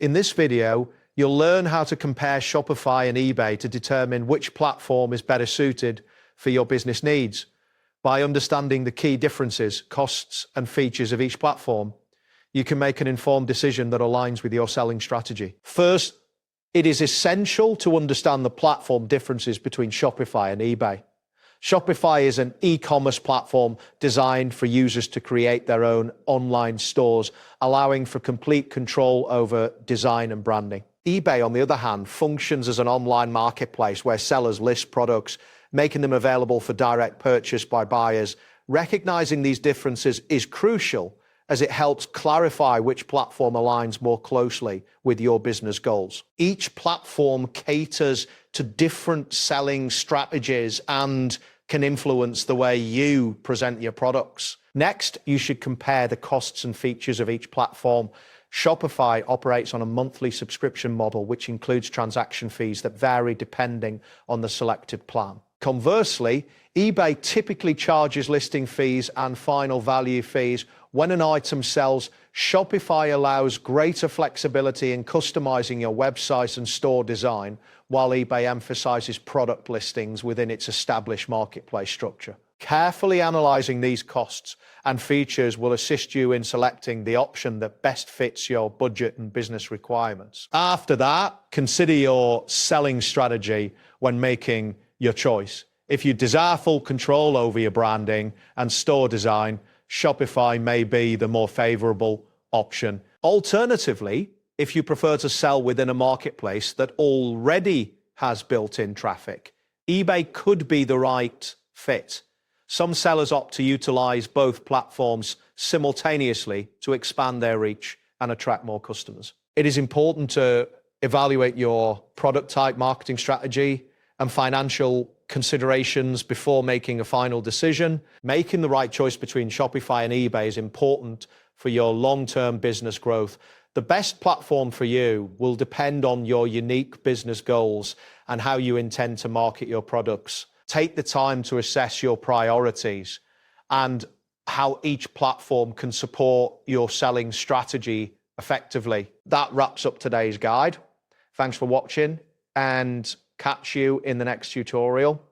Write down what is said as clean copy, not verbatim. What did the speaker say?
In this video, you'll learn how to compare Shopify and eBay to determine which platform is better suited for your business needs. By understanding the key differences, costs, and features of each platform, you can make an informed decision that aligns with your selling strategy. First, it is essential to understand the platform differences between Shopify and eBay. Shopify is an e-commerce platform designed for users to create their own online stores, allowing for complete control over design and branding. eBay, on the other hand, functions as an online marketplace where sellers list products, making them available for direct purchase by buyers. Recognizing these differences is crucial as it helps clarify which platform aligns more closely with your business goals. Each platform caters to different selling strategies and can influence the way you present your products. Next, you should compare the costs and features of each platform. Shopify operates on a monthly subscription model, which includes transaction fees that vary depending on the selected plan. Conversely, eBay typically charges listing fees and final value fees. When an item sells, Shopify allows greater flexibility in customizing your website and store design, while eBay emphasizes product listings within its established marketplace structure. Carefully analyzing these costs and features will assist you in selecting the option that best fits your budget and business requirements. After that, consider your selling strategy when making your choice. If you desire full control over your branding and store design, Shopify may be the more favorable option. Alternatively, if you prefer to sell within a marketplace that already has built-in traffic, eBay could be the right fit. Some sellers opt to utilize both platforms simultaneously to expand their reach and attract more customers. It is important to evaluate your product type, marketing strategy, and financial considerations before making a final decision. Making the right choice between Shopify and eBay is important for your long-term business growth. The best platform for you will depend on your unique business goals and how you intend to market your products. Take the time to assess your priorities and how each platform can support your selling strategy effectively. That wraps up today's guide. Thanks for watching, and catch you in the next tutorial.